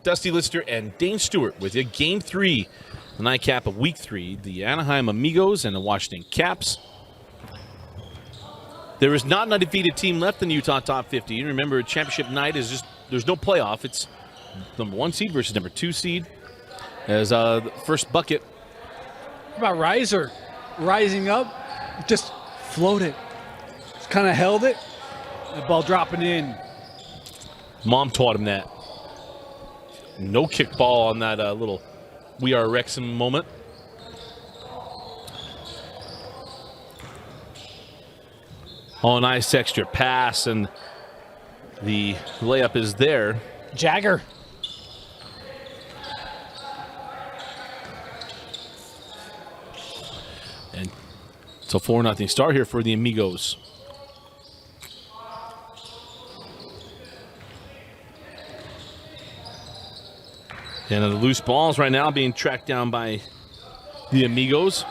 Dusty Lister and Dane Stewart with you. Game 3, the nightcap of Week 3, the Anaheim Amigos and the Washington Caps. There is not an undefeated team left in the Utah Top 50. Remember, championship night is just, there's no playoff. It's number 1 seed versus number 2 seed. As the first bucket. How about Reiser rising up, just floated. Just kind of held it. The ball dropping in. Mom taught him that. No kickball on that little We Are Wrexham moment. Oh, nice extra pass, and the layup is there. Jagger. And it's a 4-0 start here for the Amigos. And the loose balls right now being tracked down by the Amigos.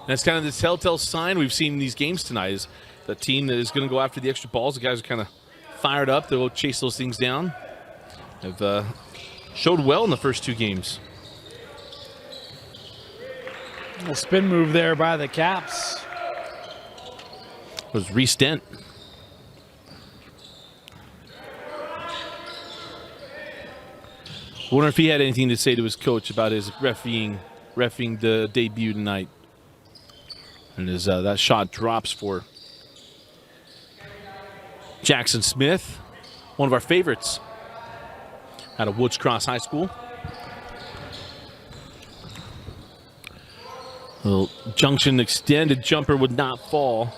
That's kind of the telltale sign we've seen in these games tonight is the team that is going to go after the extra balls. The guys are kind of fired up. They'll go chase those things down. Have showed well in the first 2 games. A little spin move there by the Caps. It was Reese Dent. I wonder if he had anything to say to his coach about his refereeing the debut tonight. And as that shot drops for Jackson Smith, one of our favorites out of Woods Cross High School. Little junction extended jumper would not fall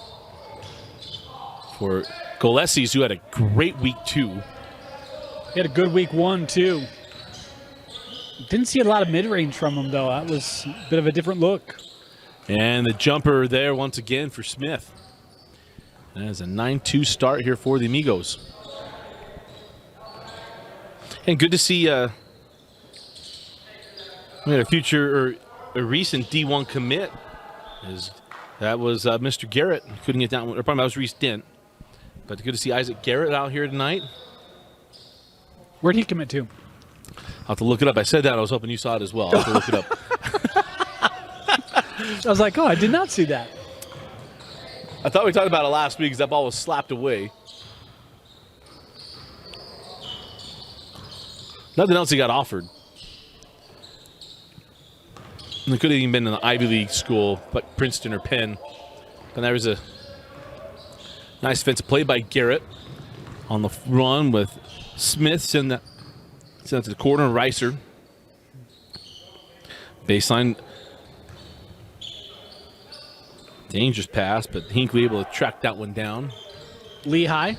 for Gillespie's, who had a great week 2. He had a good week 1, too. Didn't see a lot of mid-range from him, though. That was a bit of a different look. And the jumper there once again for Smith. That is a 9-2 start here for the Amigos. And good to see we had a future or a recent D1 commit. That was Mr. Garrett. Couldn't get that one. Or probably that was Reese Dent. But good to see Isaac Garrett out here tonight. Where'd he commit to? I'll have to look it up. I said that. I was hoping you saw it as well. I'll have to look it up. I was like, oh, I did not see that. I thought we talked about it last week because that ball was slapped away. Nothing else he got offered. And it could have even been in the Ivy League school, like Princeton or Penn. And there was a nice defensive play by Garrett on the run with Smith send that to the corner, Reiser. Baseline. Dangerous pass, but Hinckley able to track that one down. Lehigh.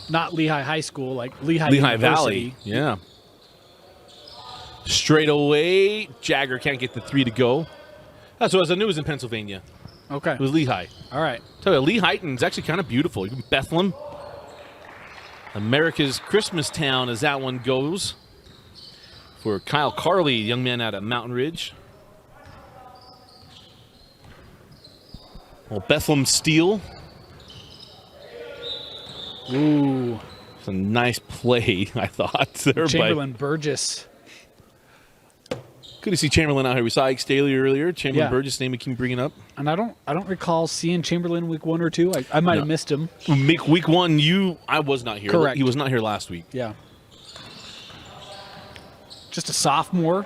Not Lehigh High School, like Lehigh Valley. Yeah. Straight away. Jagger can't get the 3 to go. That's what I knew it was in Pennsylvania. Okay. It was Lehigh. All right. Tell you, Lehighton's actually kind of beautiful. Even Bethlehem. America's Christmas town as that one goes. For Kyle Carley, young man out of Mountain Ridge. Well, Bethlehem steal. Ooh. It's a nice play, I thought. There Chamberlain Burgess. Good to see Chamberlain out here. We saw Ike Staley earlier. Chamberlain Yeah. Burgess, name we keep bringing up. And I don't recall seeing Chamberlain week 1 or 2. I might have missed him. Week 1, I was not here. Correct. He was not here last week. Yeah. Just a sophomore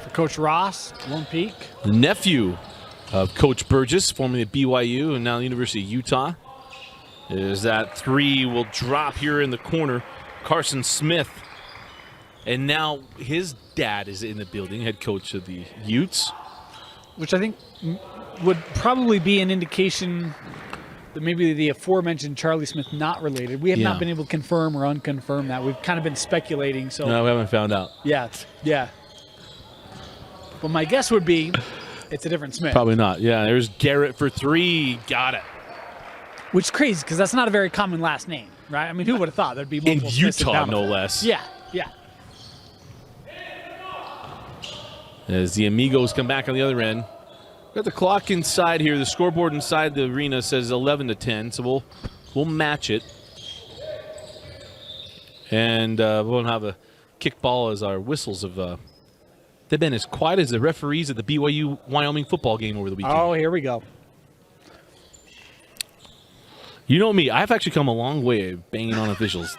for Coach Ross, Lone Peak. The nephew of Coach Burgess, formerly at BYU and now the University of Utah. Is that 3 will drop here in the corner. Carson Smith. And now his dad is in the building, head coach of the Utes. Which I think would probably be an indication that maybe the aforementioned Charlie Smith not related. We have not been able to confirm or unconfirm that. We've kind of been speculating. So no, we haven't found out. Yeah. Well, my guess would be it's a different Smith. Probably not. Yeah, there's Garrett for 3. Got it. Which is crazy because that's not a very common last name, right? I mean, who would have thought there'd be multiple in Smiths Utah, in no less. Yeah. As the Amigos come back on the other end. Got the clock inside here. The scoreboard inside the arena says 11-10, so we'll match it. And we'll have a kickball as our whistles of. They've been as quiet as the referees at the BYU Wyoming football game over the weekend. Oh, here we go. You know me, I've actually come a long way banging on officials.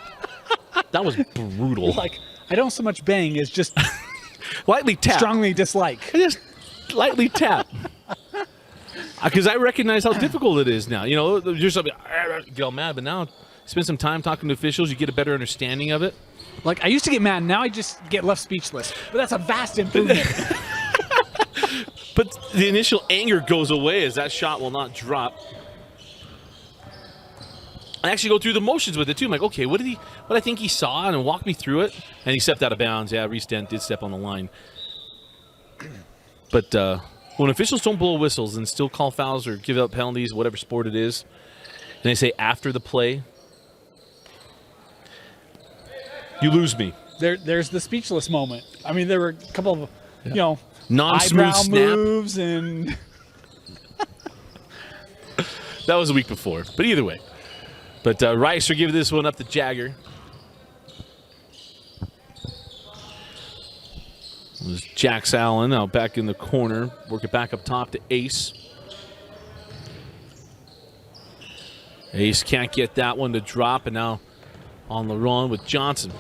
That was brutal. Like, I don't so much bang as just lightly tap. Strongly dislike. I just lightly tap. Because I recognize how difficult it is now. You know, you're something, get all mad, but now spend some time talking to officials, you get a better understanding of it. Like, I used to get mad, now I just get left speechless. But that's a vast improvement. But the initial anger goes away as that shot will not drop. I actually go through the motions with it too. I'm like, okay, what I think he saw, and walk me through it. And he stepped out of bounds. Yeah, Reese Dent did step on the line. But when officials don't blow whistles and still call fouls or give out penalties, whatever sport it is, and they say after the play, you lose me. There's the speechless moment. I mean, there were a couple of, non-smooth eyebrow snap moves and. That was a week before, but either way. But Reiser giving this one up to Jagger. It was Jax Allen now back in the corner. Work it back up top to Ace. Ace can't get that one to drop, and now on the run with Johnson.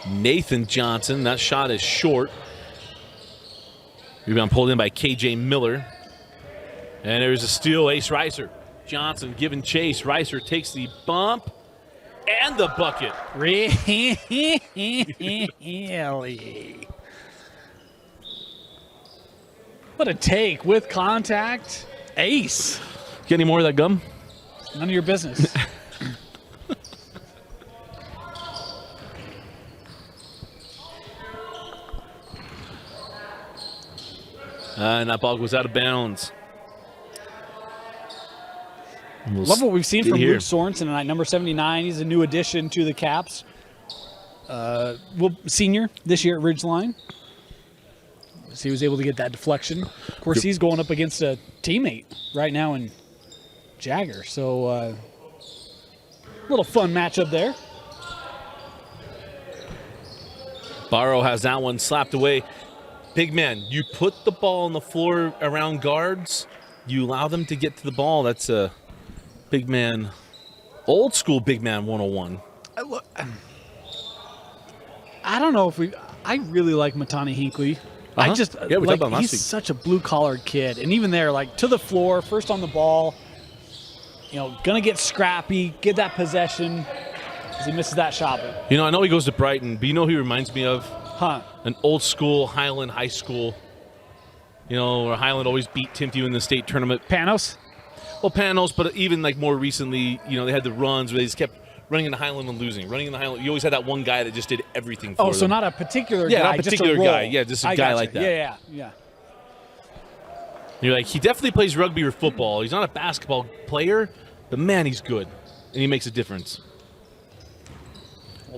Nathan Johnson, that shot is short. Rebound pulled in by KJ Miller. And there's a steal, Ace Reiser. Johnson giving chase. Reiser takes the bump and the bucket. Really? What a take with contact. Ace. Get any more of that gum? None of your business. And that ball goes out of bounds. Love what we've seen from Luke Sorensen tonight, number 79. He's a new addition to the Caps. Senior this year at Ridgeline. So he was able to get that deflection. Of course, he's going up against a teammate right now in Jagger. So a little fun matchup there. Barrow has that one slapped away. Big man, you put the ball on the floor around guards. You allow them to get to the ball. That's a big man, old school big man 101. I don't know if I really like Matani Hinckley. We talked about him last he's week. such a blue-collar kid. And even there, like, to the floor, first on the ball, gonna get scrappy, get that possession as he misses that shot. I know he goes to Brighton, but who he reminds me of? An old school Highland High School. Where Highland always beat Timpview in the state tournament. Panos? Well, Panos, but even like more recently, they had the runs where they just kept running into Highland and losing. Running into Highland. You always had that one guy that just did everything for them. Oh, so not a particular guy, not a particular just a guy. role. Yeah, just a guy like that. Yeah. You're like, he definitely plays rugby or football. He's not a basketball player, but man, he's good. And he makes a difference.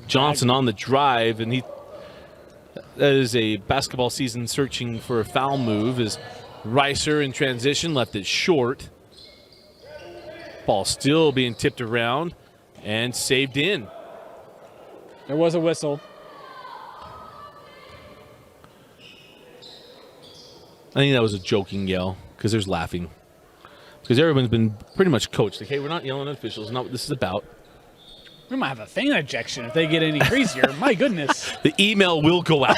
Johnson on the drive, and that is a basketball season searching for a foul move as Reiser in transition left it short. Ball still being tipped around and saved in. There was a whistle. I think that was a joking yell because there's laughing. Because everyone's been pretty much coached. Like, hey, we're not yelling at officials. Not what this is about. We might have a fan ejection if they get any crazier. My goodness. The email will go out.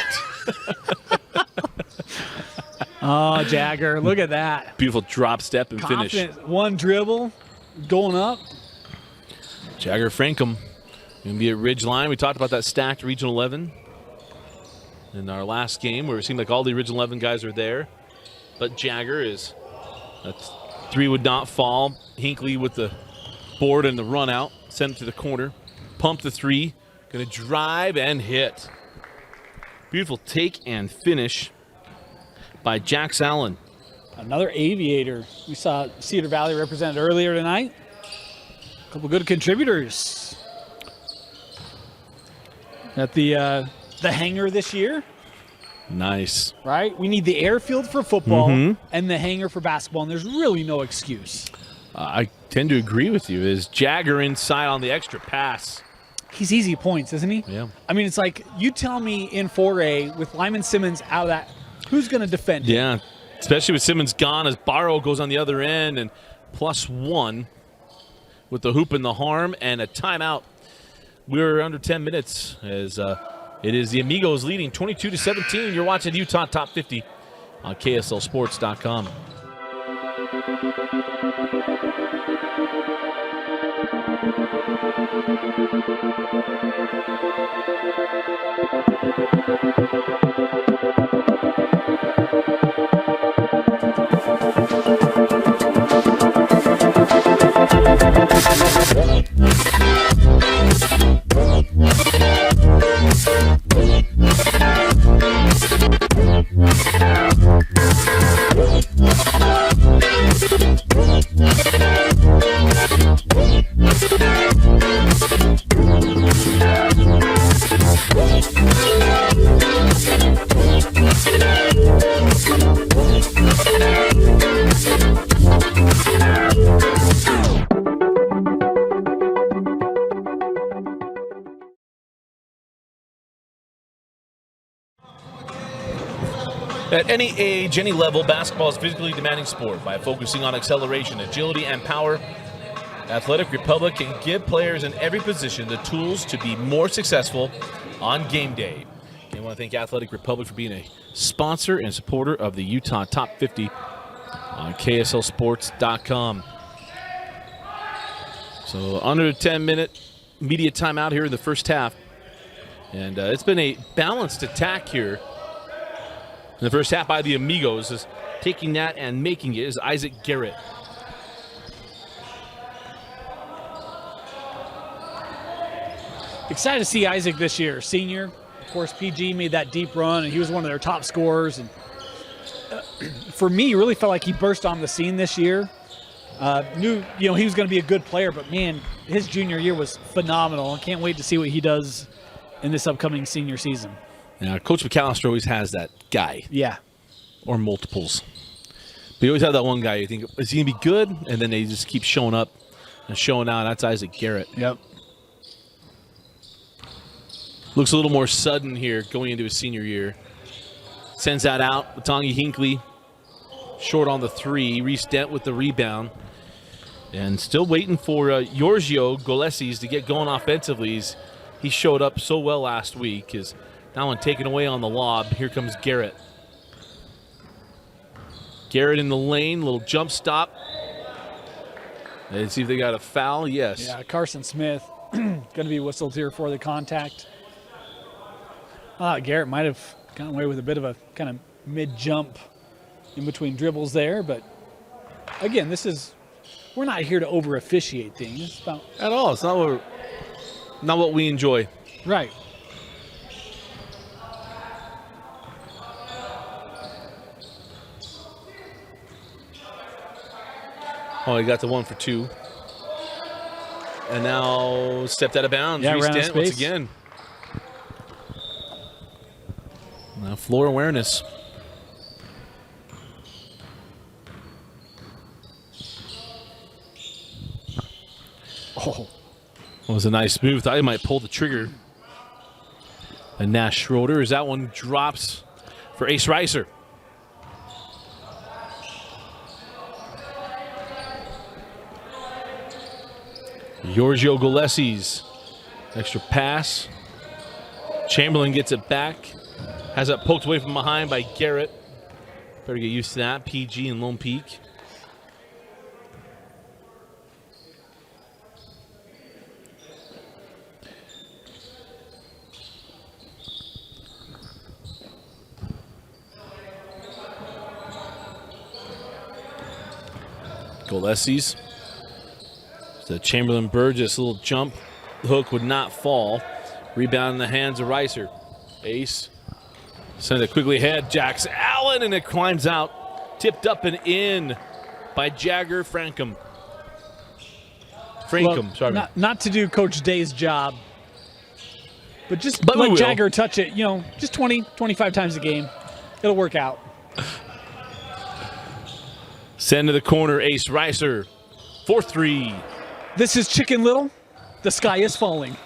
Oh, Jagger, look at that. Beautiful drop step and finish. One dribble, going up. Jagger Frankham going to be at Ridgeline. We talked about that stacked Regional 11 in our last game where it seemed like all the Regional 11 guys are there. But Jagger is, that three would not fall. Hinckley with the board and the run out. Sent it to the corner. Pump the three. Going to drive and hit. Beautiful take and finish by Jax Allen. Another aviator. We saw Cedar Valley represented earlier tonight. A couple good contributors at the hangar this year. Nice. Right? We need the airfield for football and the hangar for basketball, and there's really no excuse. I tend to agree with you. Is Jagger inside on the extra pass? He's easy points, isn't he? Yeah. I mean, it's like you tell me in 4A with Lyman Simmons out of that, who's going to defend him? Yeah, especially with Simmons gone as Barrow goes on the other end and +1 with the hoop and the harm and a timeout. We're under 10 minutes as it is the Amigos leading 22-17. You're watching Utah Top 50 on KSLSports.com. At any age, any level, basketball is a physically demanding sport. By focusing on acceleration, agility, and power, Athletic Republic can give players in every position the tools to be more successful on game day. I want to thank Athletic Republic for being a sponsor and supporter of the Utah Top 50 on KSLSports.com. So under a 10-minute media timeout here in the first half. And it's been a balanced attack here in the first half by the Amigos. Is taking that and making it is Isaac Garrett. Excited to see Isaac this year, senior. Of course, PG made that deep run, and he was one of their top scorers. And for me, really felt like he burst on the scene this year. Knew he was going to be a good player, but man, his junior year was phenomenal. I can't wait to see what he does in this upcoming senior season. Now, Coach McAllister always has that guy. Yeah. Or multiples. But you always have that one guy you think, is he going to be good? And then they just keep showing up and showing out. That's Isaac Garrett. Yep. Looks a little more sudden here going into his senior year. Sends that out. Tongi Hinckley short on the three. Reese Dent with the rebound. And still waiting for Giorgio Golesis to get going offensively. He showed up so well last week. That one taken away on the lob. Here comes Garrett. Garrett in the lane. Little jump stop. Let's see if they got a foul. Yes. Yeah, Carson Smith going to be whistled here for the contact. Garrett might have gotten away with a bit of a kind of mid-jump in between dribbles there, but again, we're not here to over-officiate things. It's about at all. It's not what we enjoy. Right. Oh, he got the 1 for 2. And now stepped out of bounds. Yeah, Reese ran out of Dent once space. again. Now floor awareness. Oh. That was a nice move. Thought he might pull the trigger. And Nash Schroeder as that one drops for Ace Reiser. Giorgio Golesis. Extra pass. Chamberlain gets it back. Has it poked away from behind by Garrett. Better get used to that. PG and Lone Peak. Golesis. The Chamberlain Burgess little jump hook would not fall. Rebound in the hands of Reiser. Ace send it quickly ahead. Jax Allen, and it climbs out. Tipped up and in by Jagger Frankham. Sorry. Not to do Coach Day's job, but just But we let will. Jagger touch it, just 20, 25 times a game. It'll work out. Send to the corner. Ace Reiser 4-3. This is Chicken Little. The sky is falling.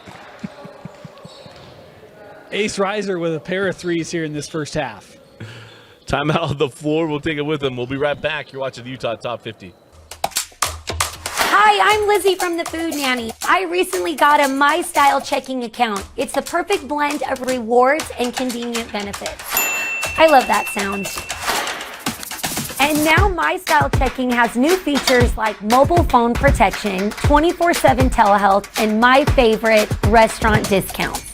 Ace Reiser with a pair of threes here in this first half. Timeout on the floor. We'll take it with him. We'll be right back. You're watching the Utah Top 50. Hi, I'm Lizzie from the Food Nanny. I recently got a My Style checking account. It's the perfect blend of rewards and convenient benefits. I love that sound. And now My Style checking has new features like mobile phone protection, 24/7 telehealth, and my favorite, restaurant discounts.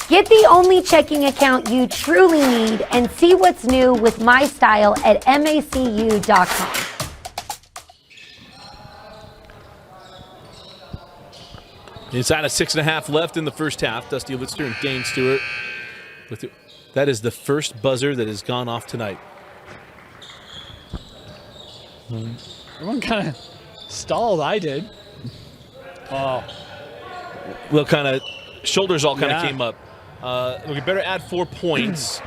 Get the only checking account you truly need and see what's new with My Style at macu.com. Inside of 6.5 left in the first half. Dusty Lister and Dane Stewart. That is the first buzzer that has gone off tonight. Everyone kind of stalled. I did. Oh. Well, kind of, shoulders all kind of Yeah. came up. We better add 4 points.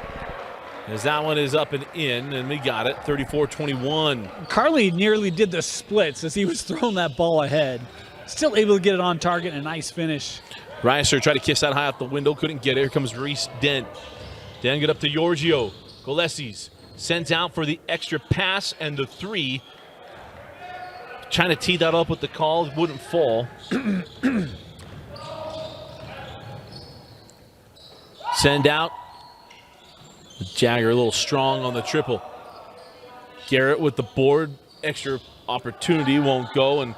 As that one is up and in, and we got it, 34-21. Carly nearly did the splits as he was throwing that ball ahead. Still able to get it on target and a nice finish. Reiser tried to kiss that high out the window, couldn't get it. Here comes Reese Dent. Then get up to Giorgio. Gillespie's sends out for the extra pass and the 3. Trying to tee that up with the call, wouldn't fall. Send out. Jagger a little strong on the triple. Garrett with the board. Extra opportunity, won't go. And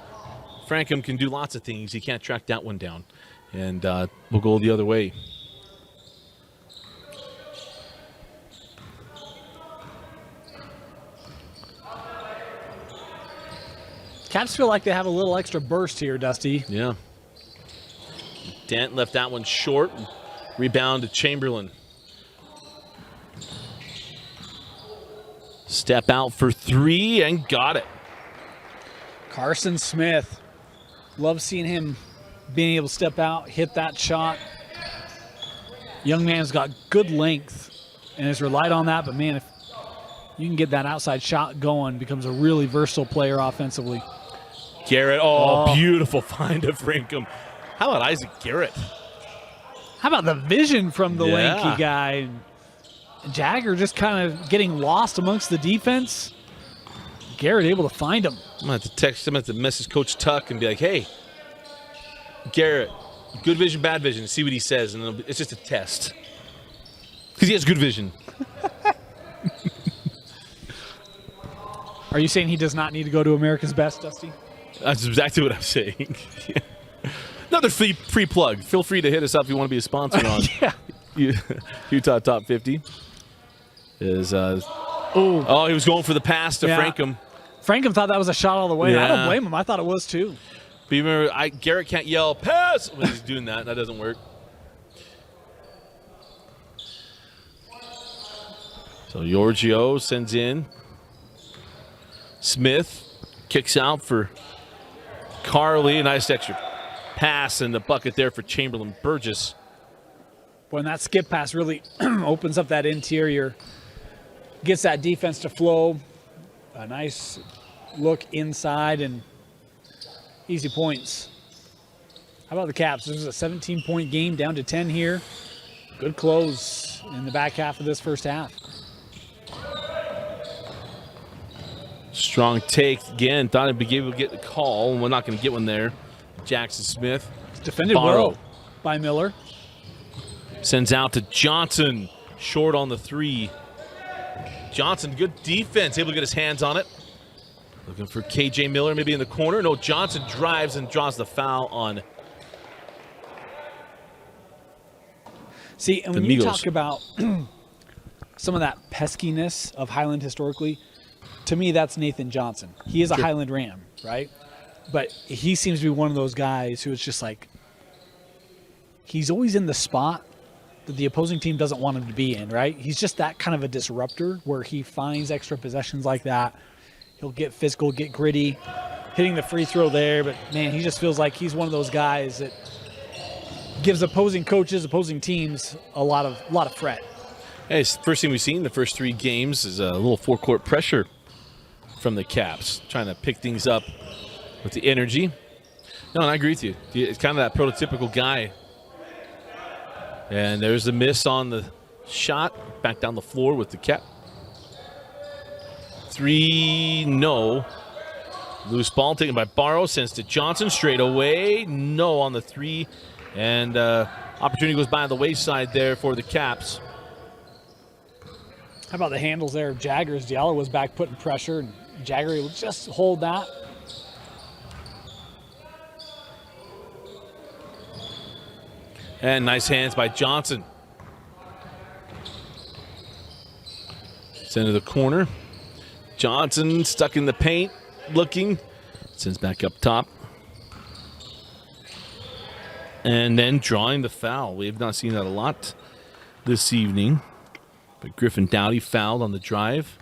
Frankham can do lots of things. He can't track that one down. And we'll go the other way. Caps feel like they have a little extra burst here, Dusty. Yeah. Dent left that one short. Rebound to Chamberlain. Step out for 3 and got it. Carson Smith. Love seeing him being able to step out, hit that shot. Young man's got good length and has relied on that, but man, if you can get that outside shot going, becomes a really versatile player offensively. Garrett, oh. Beautiful find of Frankham. How about Isaac Garrett? How about the vision from the Yeah. lanky guy? Jagger just kind of getting lost amongst the defense. Garrett able to find him. I'm going to have to text him, I'm going to have to message Coach Tuck and be like, hey, Garrett, good vision, bad vision, see what he says. And it's just a test. Because he has good vision. Are you saying he does not need to go to America's Best, Dusty? That's exactly what I'm saying. Another free plug. Feel free to hit us up if you want to be a sponsor on Utah Top 50. Is oh, he was going for the pass to Frankham. Frankham thought that was a shot all the way. Yeah. I don't blame him. I thought it was too. But you remember, Garrett can't yell pass when he's doing that. That doesn't work. So Giorgio sends in. Smith kicks out for Carly. Nice extra pass in the bucket there for Chamberlain Burgess. When that skip pass really opens up that interior, gets that defense to flow. A nice look inside and easy points. How about the Caps? This is a 17-point game, down to 10 here. Good close in the back half of this first half. Strong take again. Thought he'd be able to get the call. We're not going to get one there. Jackson Smith. It's defended Barrow. well by Miller. Sends out to Johnson. Short on the 3. Johnson, good defense. Able to get his hands on it. Looking for KJ Miller maybe in the corner. No, Johnson drives and draws the foul on. See, and when Amigos. you talk about some of that peskiness of Highland historically, to me, that's Nathan Johnson. He is a Highland Ram, right? But he seems to be one of those guys who is just like, he's always in the spot that the opposing team doesn't want him to be in, right? He's just that kind of a disruptor where he finds extra possessions like that. He'll get physical, get gritty, hitting the free throw there. But, man, he just feels like he's one of those guys that gives opposing coaches, opposing teams a lot of fret. Hey, it's the first thing we've seen the first 3 games is a little forecourt pressure from the Caps, trying to pick things up with the energy. No, and I agree with you. It's kind of that prototypical guy. And there's the miss on the shot. Back down the floor with the cap. 3, no. Loose ball taken by Barrow. Sends to Johnson straight away. No on the 3. And opportunity goes by the wayside there for the Caps. How about the handles there of Jaggers? Diallo was back putting pressure, and Jagger will just hold that. And nice hands by Johnson. Send to the corner. Johnson stuck in the paint, looking. Sends back up top. And then drawing the foul. We have not seen that a lot this evening. But Griffin Doughty fouled on the drive.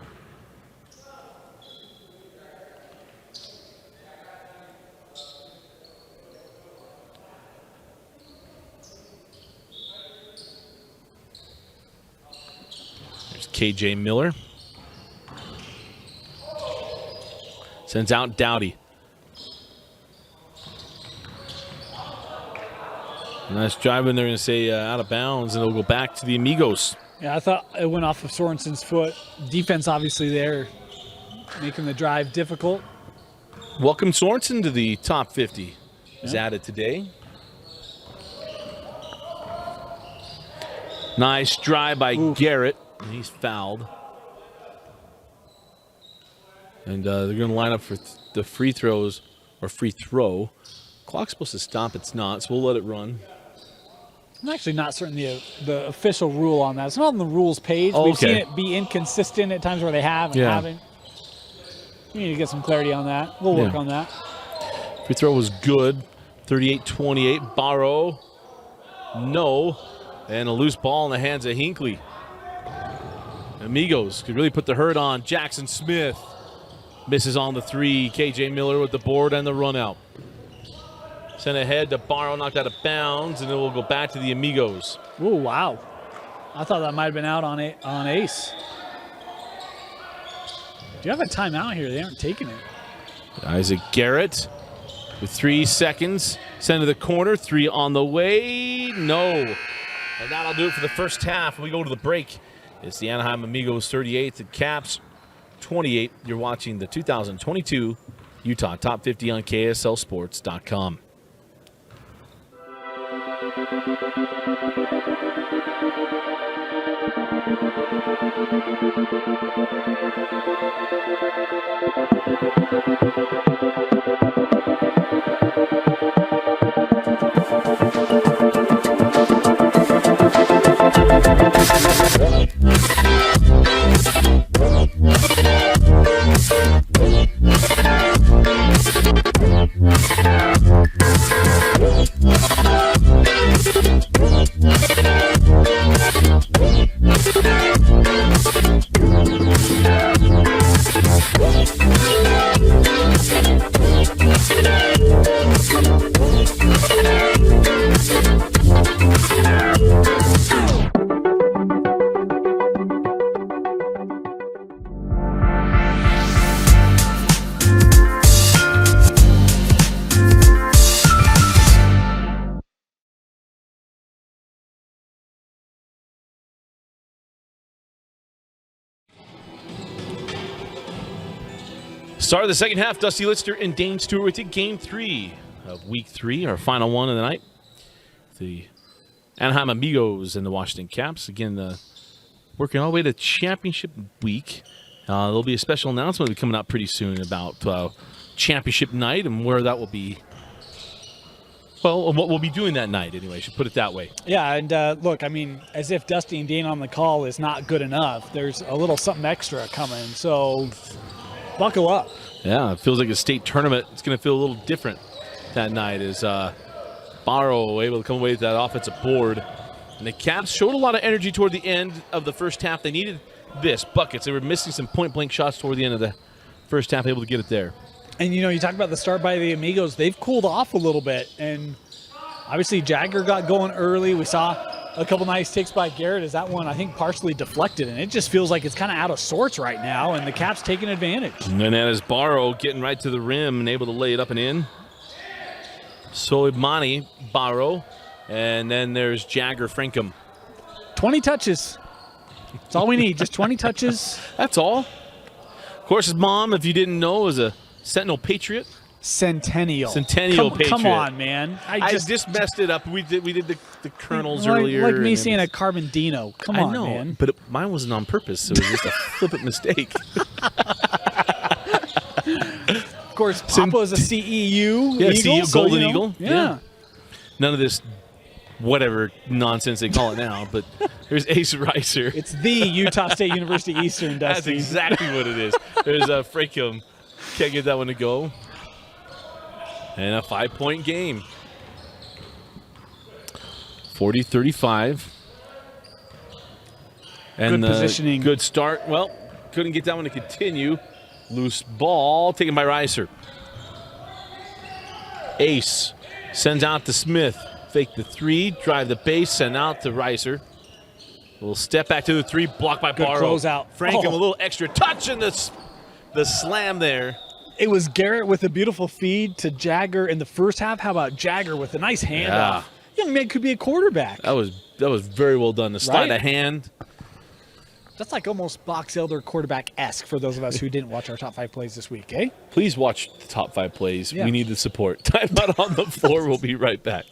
There's KJ Miller. Sends out Doughty. Nice drive, and they're going to say out of bounds, and it'll go back to the Amigos. Yeah, I thought it went off of Sorensen's foot. Defense obviously there, making the drive difficult. Welcome Sorensen to the top 50. Is added today. Nice drive by Garrett. And he's fouled. And they're going to line up for the free throws, or free throw. Clock's supposed to stop. It's not, so we'll let it run. I'm actually not certain the official rule on that. It's not on the rules page. Oh, We've okay. seen it be inconsistent at times where they have and haven't. We need to get some clarity on that. We'll work on that. Free throw was good. 38-28. Barrow. No. And a loose ball in the hands of Hinckley. Amigos could really put the hurt on. Jackson Smith misses on the 3. KJ Miller with the board and the run out. Sent ahead to Barrow, knocked out of bounds, and then we'll go back to the Amigos. Oh, wow. I thought that might have been out on Ace. Do you have a timeout here? They haven't taken it. Isaac Garrett with 3 seconds. Sent to the corner. 3 on the way. No. And that'll do it for the first half. When we go to the break, it's the Anaheim Amigos 38, the Caps 28. You're watching the 2022 Utah Top 50 on KSLSports.com. Start of the second half, Dusty Lister and Dane Stewart with you. Game 3 of Week 3, our final one of the night. The Anaheim Amigos and the Washington Caps. Again, working all the way to championship week. There'll be a special announcement coming out pretty soon about championship night and where that will be. Well, what we'll be doing that night, anyway. I should put it that way. Yeah, and look, I mean, as if Dusty and Dane on the call is not good enough, there's a little something extra coming. So buckle up. Yeah, it feels like a state tournament. It's going to feel a little different that night as Barrow able to come away with that offensive board. And the Caps showed a lot of energy toward the end of the first half. They needed buckets. They were missing some point-blank shots toward the end of the first half, able to get it there. And, you know, you talk about the start by the Amigos. They've cooled off a little bit. And obviously Jagger got going early. We saw A couple nice takes by Garrett as that one, I think, partially deflected, and it just feels like it's kind of out of sorts right now, and the Caps taking advantage. And then that is Barrow getting right to the rim and able to lay it up and in. Soleimani, Barrow, and then there's Jagger Frankham. 20 touches. That's all we need, just 20 touches. That's all. Of course, his mom, if you didn't know, is a Sentinel Patriot. Centennial Patriot. Come on, man. I just messed it up. We did the Colonels earlier. Like me saying a Carbondino. Come on, man. But mine wasn't on purpose, so it was just a flippant mistake. Of course, Papa is a CEU. Yeah, Eagle, CEU, Golden Eagle. Yeah. None of this whatever nonsense they call it now, but there's Ace Reiser. It's the Utah State University Eastern, Dusty. That's exactly what it is. There's Frankham. Can't get that one to go. And a 5-point game. 40-35. And good positioning. Good start. Well, couldn't get that one to continue. Loose ball taken by Reiser. Ace sends out to Smith. Fake the three, drive the base, send out to Reiser. A little step back to the three, blocked by Barrow. Good close out. Frankham, a little extra touch, and the slam there. It was Garrett with a beautiful feed to Jagger in the first half. How about Jagger with a nice handoff? Young man could be a quarterback. That was very well done. The sleight of hand. That's like almost Box Elder quarterback-esque for those of us who didn't watch our top 5 plays this week, eh? Please watch the top 5 plays. Yeah. We need the support. Time out on the floor. We'll be right back.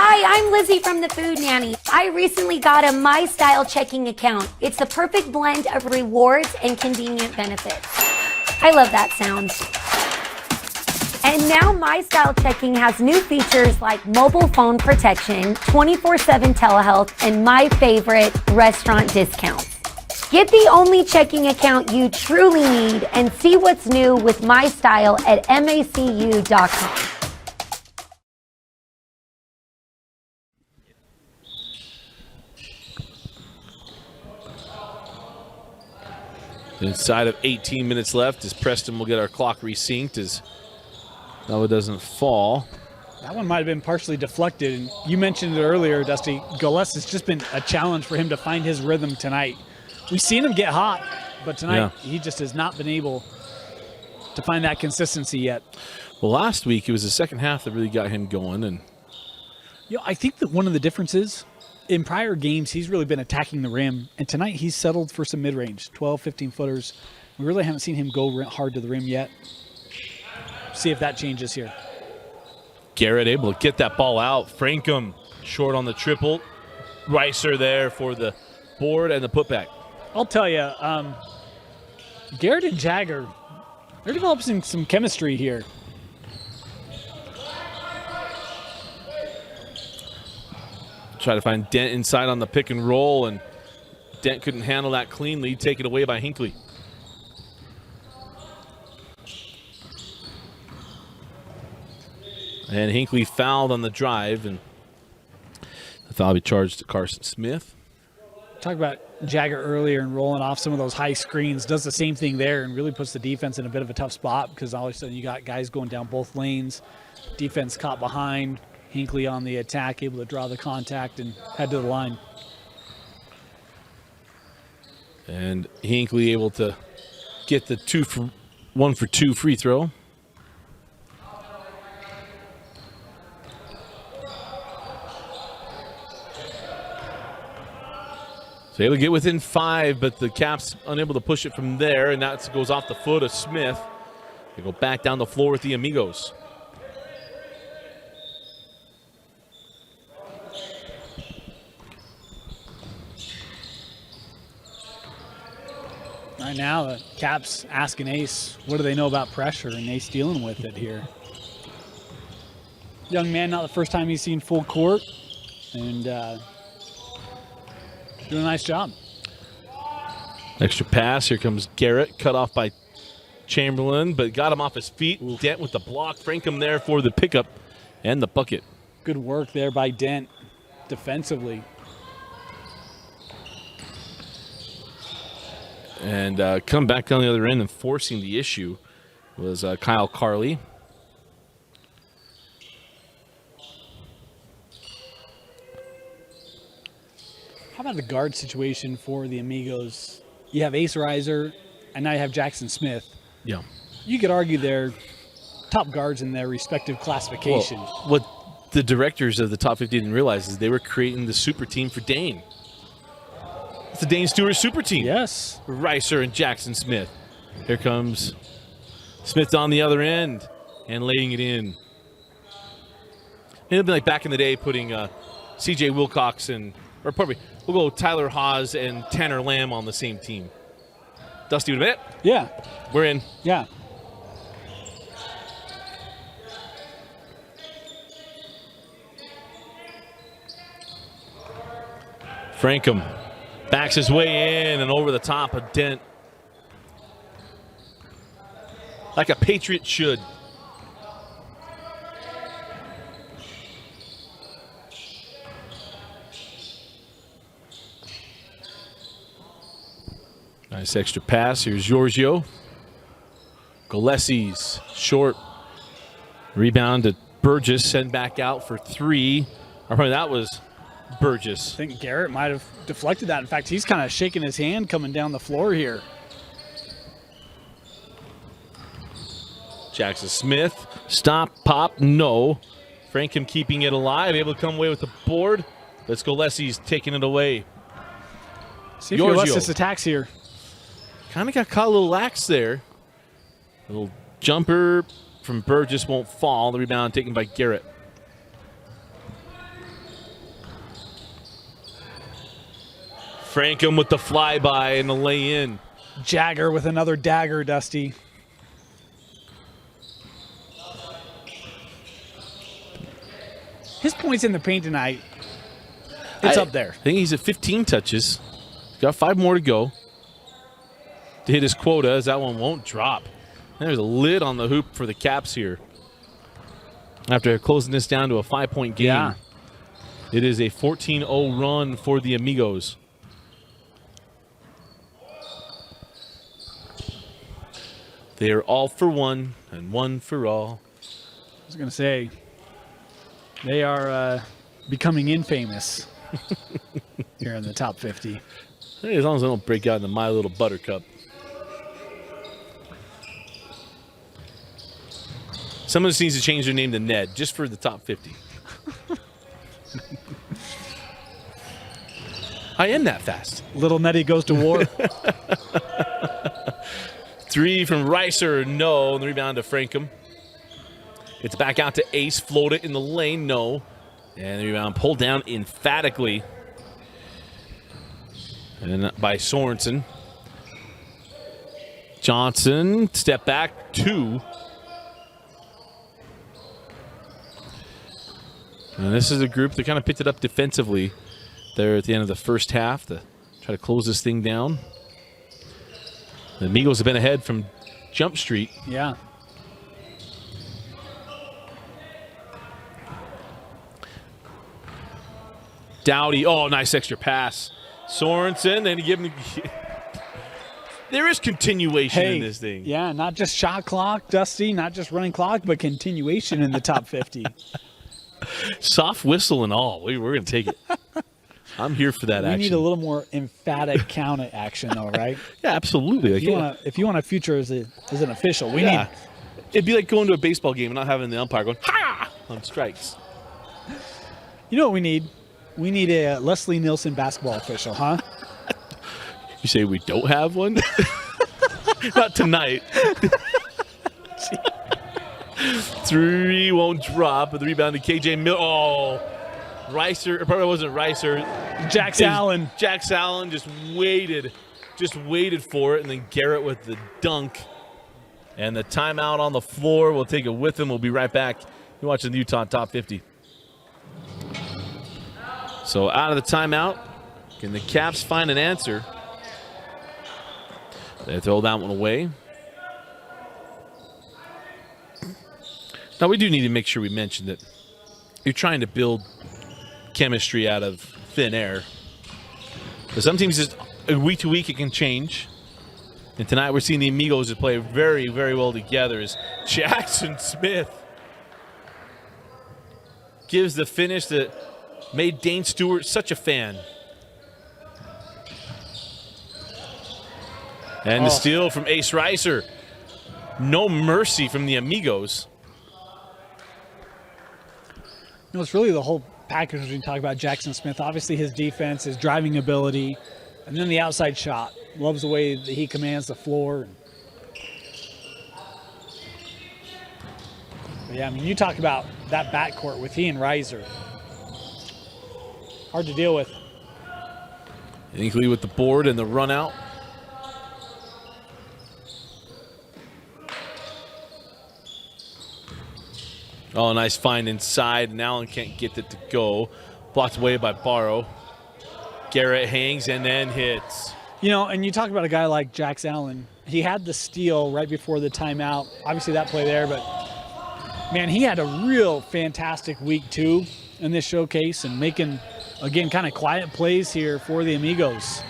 Hi, I'm Lizzie from the Food Nanny. I recently got a My Style checking account. It's the perfect blend of rewards and convenient benefits. I love that sound. And now My Style checking has new features like mobile phone protection, 24/7 telehealth, and my favorite, restaurant discounts. Get the only checking account you truly need and see what's new with My Style at macu.com. Inside of 18 minutes left as Preston will get our clock resynced as Noah doesn't fall. That one might have been partially deflected. And you mentioned it earlier, Dusty. Goles has just been a challenge for him to find his rhythm tonight. We've seen him get hot, but tonight he just has not been able to find that consistency yet. Well, last week it was the second half that really got him going. And I think that one of the differences in prior games, he's really been attacking the rim. And tonight he's settled for some mid-range, 12, 15-footers. We really haven't seen him go hard to the rim yet. See if that changes here. Garrett able to get that ball out. Frankham short on the triple. Reiser there for the board and the putback. I'll tell you, Garrett and Jagger, they're developing some chemistry here. Try to find Dent inside on the pick and roll, and Dent couldn't handle that cleanly. Taken away by Hinckley. And Hinckley fouled on the drive, and the foul will be charged to Carson Smith. Talk about Jagger earlier and rolling off some of those high screens. Does the same thing there and really puts the defense in a bit of a tough spot because all of a sudden you got guys going down both lanes. Defense caught behind. Hinckley on the attack, able to draw the contact and head to the line. And Hinckley able to get the 1-for-2 free throw. So able to get within 5, but the Caps unable to push it from there, and that goes off the foot of Smith. They go back down the floor with the Amigos. Right now, the Caps asking Ace, what do they know about pressure, and Ace dealing with it here. Young man, not the first time he's seen full court, and doing a nice job. Extra pass. Here comes Garrett, cut off by Chamberlain, but got him off his feet. Ooh. Dent with the block. Frankham there for the pickup and the bucket. Good work there by Dent defensively. And come back down the other end and forcing the issue was Kyle Carley. How about the guard situation for the Amigos? You have Ace Reiser, and now you have Jackson Smith. Yeah. You could argue they're top guards in their respective classification. Well, what the directors of the top 50 didn't realize is they were creating the super team for Dane. It's the Dane Stewart super team. Yes. Reiser and Jackson Smith. Here comes Smith on the other end and laying it in. It'll be like back in the day putting C.J. Wilcox or probably we'll go Tyler Haws and Tanner Lamb on the same team. Dusty, would admit? Yeah. We're in. Yeah. Frankham backs his way in and over the top of Dent. Like a Patriot should. Nice extra pass. Here's Giorgio. Gillespie's short. Rebound to Burgess. Send back out for three. Or probably that was Burgess. I think Garrett might have deflected that. In fact, he's kind of shaking his hand coming down the floor here. Jackson Smith. Stop, pop, no. Frankham keeping it alive. Able to come away with the board. Let's go. Leslie's taking it away. See if Ulysses attacks here. Kind of got caught a little lax there. A little jumper from Burgess won't fall. The rebound taken by Garrett. Frankham with the flyby and the lay-in. Jagger with another dagger, Dusty. His points in the paint tonight, it's up there. I think he's at 15 touches. He's got 5 more to go to hit his quota, as that one won't drop. There's a lid on the hoop for the Caps here. After closing this down to a 5-point game. Yeah. It is a 14-0 run for the Amigos. They are all for one and one for all. I was going to say, they are becoming infamous here in the top 50. Hey, as long as they don't break out into My Little Buttercup. Someone just needs to change their name to Ned, just for the top 50. I am that fast. Little Nettie goes to war. 3 from Reiser, no. And the rebound to Frankham. It's back out to Ace, float it in the lane, no. And the rebound pulled down emphatically. And by Sorensen. Johnson, step back, 2. And this is a group that kind of picked it up defensively there at the end of the first half to try to close this thing down. The Amigos have been ahead from Jump Street. Yeah. Dowdy, oh, nice extra pass. Sorensen, then he give him. There is continuation in this thing. Yeah, not just shot clock, Dusty, not just running clock, but continuation in the top 50. Soft whistle and all. We're going to take it. I'm here for that action. We need a little more emphatic count action, though, right? Yeah, absolutely. If you want a future as an official, we need. It'd be like going to a baseball game and not having the umpire going, ha! On strikes. You know what we need? We need a Leslie Nielsen basketball official, huh? You say we don't have one? Not tonight. 3 won't drop, but the rebound to KJ Miller. Oh, Reiser, probably wasn't Reiser. Jax Allen. Jax Allen just waited for it, and then Garrett with the dunk. And the timeout on the floor. We'll take it with him. We'll be right back. You're watching the Utah Top 50. So out of the timeout, can the Caps find an answer? They throw that one away. Now, we do need to make sure we mention that you're trying to build chemistry out of thin air. Because some teams, just week to week, it can change. And tonight we're seeing the Amigos play very, very well together as Jackson Smith gives the finish that made Dane Stewart such a fan. And the steal from Ace Reiser. No mercy from the Amigos. It's really the whole package when you talk about Jackson Smith. Obviously his defense, his driving ability, and then the outside shot. Loves the way that he commands the floor. But yeah, I mean, you talk about that backcourt with he and Reiser. Hard to deal with. Hinkley with the board and the run out. Oh, nice find inside, and Allen can't get it to go. Blocked away by Barrow. Garrett hangs and then hits. And you talk about a guy like Jax Allen. He had the steal right before the timeout. Obviously that play there, but man, he had a real fantastic week too in this showcase and making, again, kind of quiet plays here for the Amigos.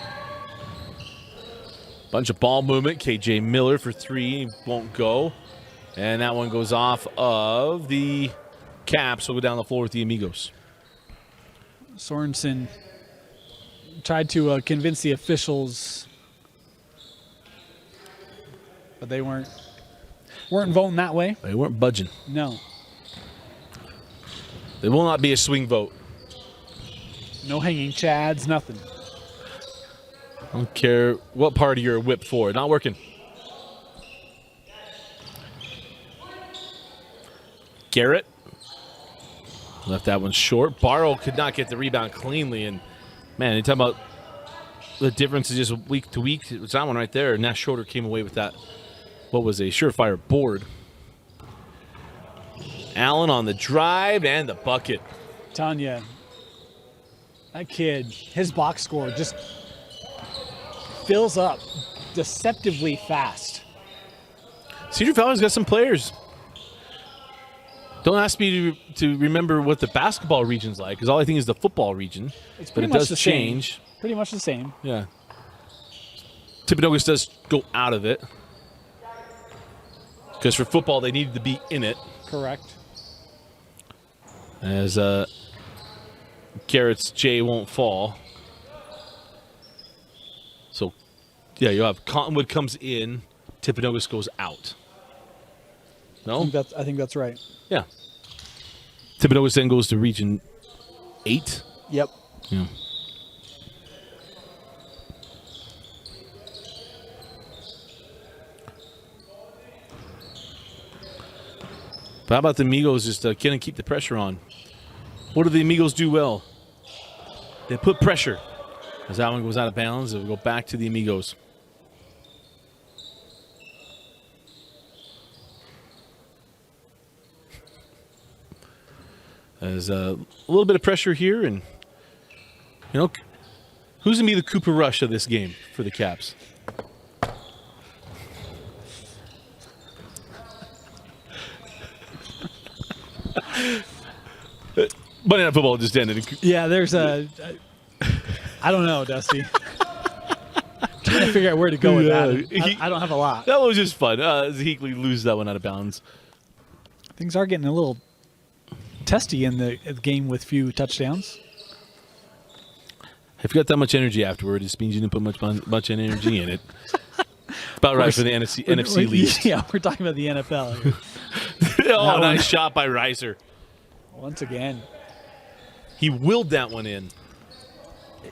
Bunch of ball movement. KJ Miller for three. Won't go. And that one goes off of the Caps. Will go down the floor with the Amigos. Sorensen tried to convince the officials, but they weren't voting that way. They weren't budging. No. There will not be a swing vote. No hanging chads, nothing. I don't care what party you're whipped for. Not working. Garrett left that one short. Barrow could not get the rebound cleanly. And, man, you talk about the difference is just week to week. It's that one right there. Nash Schroeder came away with that, what was a surefire board. Allen on the drive and the bucket. Tanya, that kid, his box score just fills up deceptively fast. Cedar Valley's got some players. Don't ask me to remember what the basketball region's like, because all I think is the football region. It's but pretty it much does the change. Same. Pretty much the same. Yeah. Timpanogos does go out of it, because for football they needed to be in it. Correct. As Garrett's J won't fall. So, yeah, you'll have Cottonwood comes in, Timpanogos goes out. No? I think that's right. Yeah. Timpanogos then goes to Region 8. Yep. Yeah. But how about the Amigos just can keep the pressure on? What do the Amigos do well? They put pressure. As that one goes out of bounds, it will go back to the Amigos. There's a little bit of pressure here, and who's gonna be the Cooper Rush of this game for the Caps? Monday Night Football just ended. Yeah, there's I don't know, Dusty. Trying to figure out where to go with that. I don't have a lot. That one was just fun. Hinkley loses that one out of bounds. Things are getting a little testy in the game with few touchdowns. If you got that much energy afterward, it just means you didn't put much energy in it. About right for the NFC lead. Yeah, we're talking about the NFL. Oh, nice shot by Reiser. Once again. He willed that one in.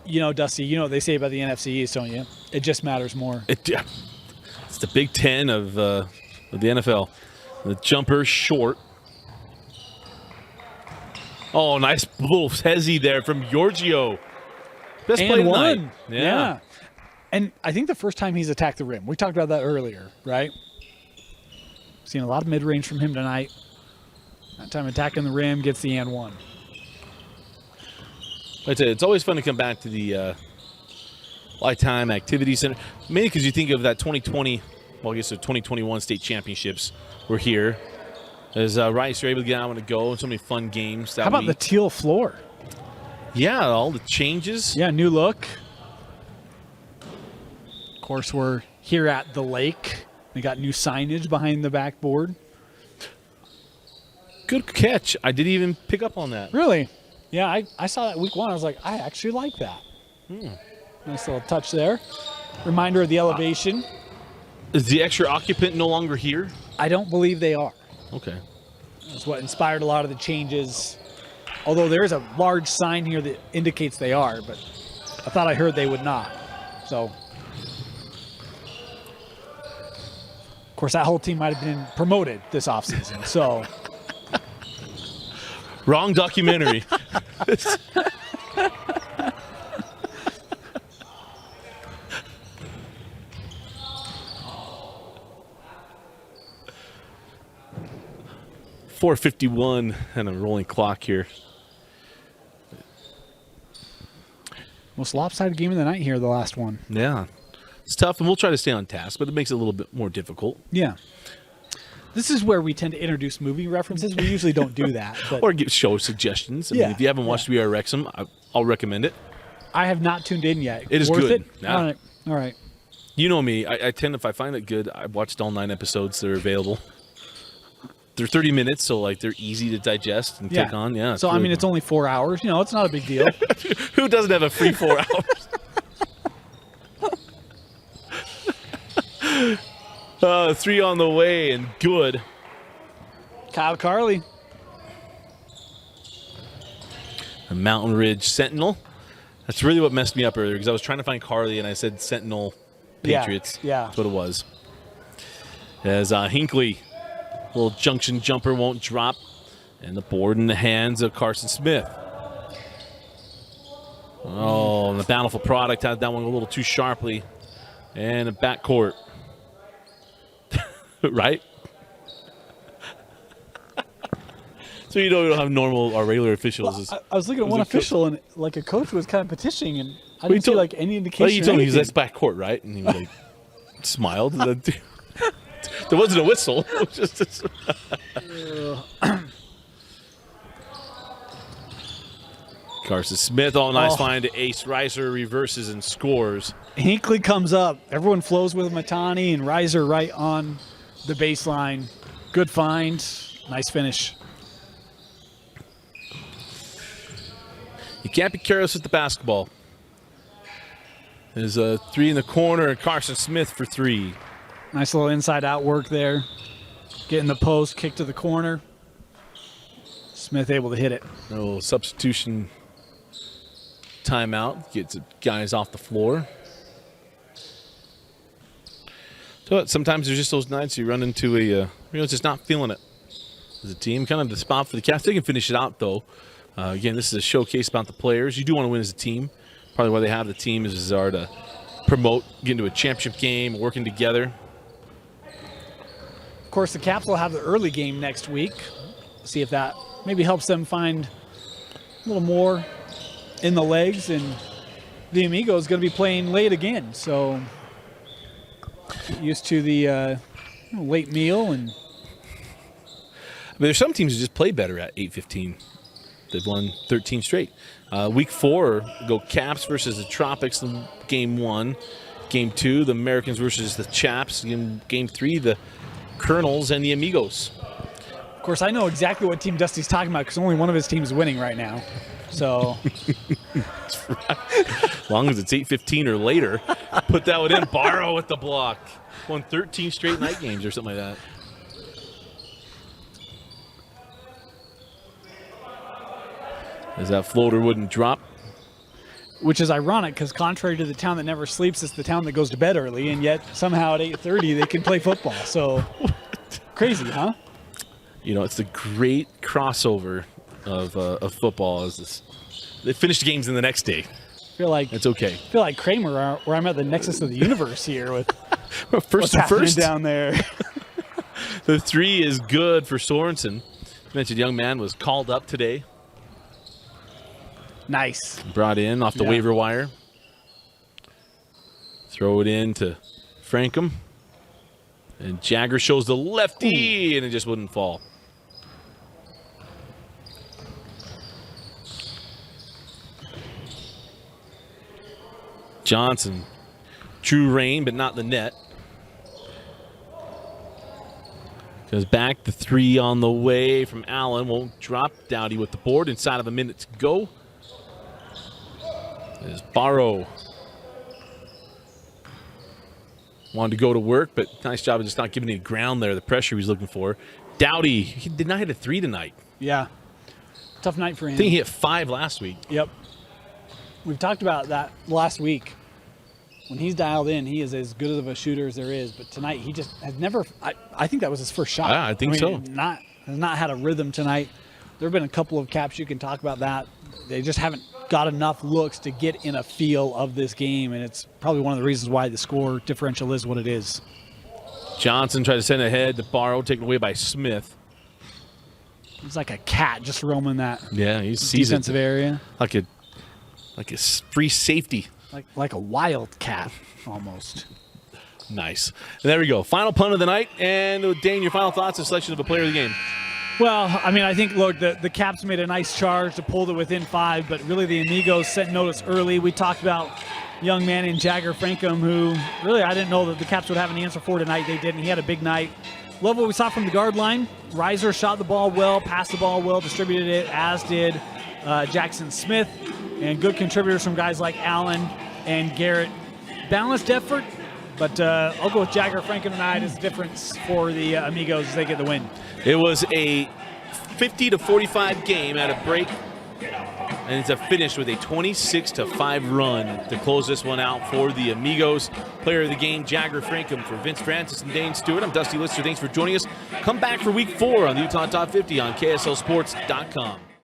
Dusty, you know what they say about the NFC East, don't you? It just matters more. It's the Big Ten of the NFL. The jumper short. Oh, nice little hezzy there from Giorgio. Best play of the night. Yeah. And I think the first time he's attacked the rim. We talked about that earlier, right? Seen a lot of mid-range from him tonight. That time attacking the rim, gets the and one. I tell you, it's always fun to come back to the Lifetime Activity Center, mainly because you think of that 2020, well, I guess the 2021 state championships were here. As Rice were able to get out and go, so many fun games that How about week. the teal floor? Yeah, all the changes. Yeah, new look. Of course, we're here at the lake. We got new signage behind the backboard. Good catch. I didn't even pick up on that. Really? Yeah, I saw that week one. I was like, I actually like that. Nice little touch there. Reminder of the elevation. Is the extra occupant no longer here? I don't believe they are. Okay. That's what inspired a lot of the changes. Although there is a large sign here that indicates they are, but I thought I heard they would not. So, of course, that whole team might have been promoted this offseason. So, wrong documentary. 4:51 and a rolling clock here. most lopsided game of the night here, the last one. Yeah. It's tough, and we'll try to stay on task, but it makes it a little bit more difficult. Yeah. This is where we tend to introduce movie references. We usually don't do that. But Or give show suggestions. I mean, if you haven't watched We Are Wrexham, I'll recommend it. I have not tuned in yet. It is Worth good. It? Yeah. All right. You know me. I tend, if I find it good, I've watched all 9 episodes that are available. They're 30 minutes, so like they're easy to digest and take on. Yeah. So, I mean, it's only 4 hours. You know, it's not a big deal. Who doesn't have a free 4 hours? 3 on the way and good. Kyle Carley. A Mountain Ridge Sentinel. That's really what messed me up earlier because I was trying to find Carly and I said Sentinel Patriots. Yeah. That's what it was. As Hinckley, little junction jumper won't drop. And the board in the hands of Carson Smith. Oh, and the Bountiful Product had that one a little too sharply. And a backcourt. Right? So you know we don't have normal or regular officials. Well, I was looking at one official, and like a coach was kind of petitioning, and I Well, didn't see like any indication. Well, you told of me anything. that's backcourt, right? And he was like, smiled. And then, there wasn't a whistle. It was just Carson Smith, nice find to Ace Reiser, reverses and scores. Hinckley comes up. Everyone flows with Matani and Reiser right on the baseline. Good find. Nice finish. You can't be careless with the basketball. There's a 3 in the corner, and Carson Smith for 3. Nice little inside-out work there. Getting the post, kick to the corner. Smith able to hit it. No substitution timeout. Gets the guys off the floor. So sometimes there's just those nights you run into just not feeling it as a team. Kind of the spot for the Cats. They can finish it out, though. Again, this is a showcase about the players. You do want to win as a team. Probably why they have the team is to promote, get into a championship game, working together. Of course, the Caps will have the early game next week. See if that maybe helps them find a little more in the legs. And the Amigos going to be playing late again. So get used to the late meal. And There's some teams who just play better at 8:15. They've won 13 straight. Week 4, go Caps versus the Tropics in game 1. Game 2, the Americans versus the Chaps. In game 3, the Colonels and the Amigos. of course, I know exactly what team Dusty's talking about because only one of his teams is winning right now. So As long as it's 8:15 or later, put that one in. Barrow with the block. Won 13 straight night games or something like that. As that floater wouldn't drop. which is ironic because contrary to the town that never sleeps, it's the town that goes to bed early, and yet somehow at 8:30 they can play football. So crazy, huh? You know, it's the great crossover of football. Is this? They finish the games in the next day. Feel like It's okay. feel like Kramer, where I'm at the nexus of the universe here with First what's and happening first. down there. The 3 is good for Sorensen. You mentioned young man was called up today. Nice. Brought in off the Yeah. waiver wire. Throw it in to Frankham. And Jagger shows the lefty, and it just wouldn't fall. Johnson. True rain, but not the net. Goes back, the 3 on the way from Allen. Won't drop. Dowdy with the board. Inside of a minute to go. There's Barrow. wanted to go to work, but nice job of just not giving any ground there, the pressure he was looking for. Dowdy, he did not hit a 3 tonight. Yeah. Tough night for him. I think he hit 5 last week. Yep. We've talked about that last week. When he's dialed in, he is as good of a shooter as there is. But tonight, he just has never – I think that was his first shot. Yeah, I think so. Has not had a rhythm tonight. There have been a couple of caps you can talk about that. They just haven't got enough looks to get in a feel of this game, and it's probably one of the reasons why the score differential is what it is. Johnson tried to send ahead to Barrow, taken away by Smith. He's like a cat just roaming that he's defensive area. Like a free safety. Like a wild cat, almost. Nice. And there we go. Final punt of the night. And Dane, your final thoughts and selection of a player of the game. Well, I mean, I think, look, the Caps made a nice charge to pull it within 5, but really the Amigos sent notice early. We talked about young man in Jagger Frankham, who really I didn't know that the Caps would have an answer for tonight. They didn't. He had a big night. Love what we saw from the guard line. Reiser shot the ball well, passed the ball well, distributed it, as did Jackson Smith. And good contributors from guys like Allen and Garrett. Balanced effort, but I'll go with Jagger Frankham tonight as the difference for the Amigos as they get the win. It was a 50-45 game at a break, and it's a finish with a 26-5 run to close this one out for the Amigos. Player of the game, Jagger Frankham. For Vince Francis and Dane Stewart, I'm Dusty Lister. Thanks for joining us. Come back for Week 4 on the Utah Top 50 on KSLSports.com.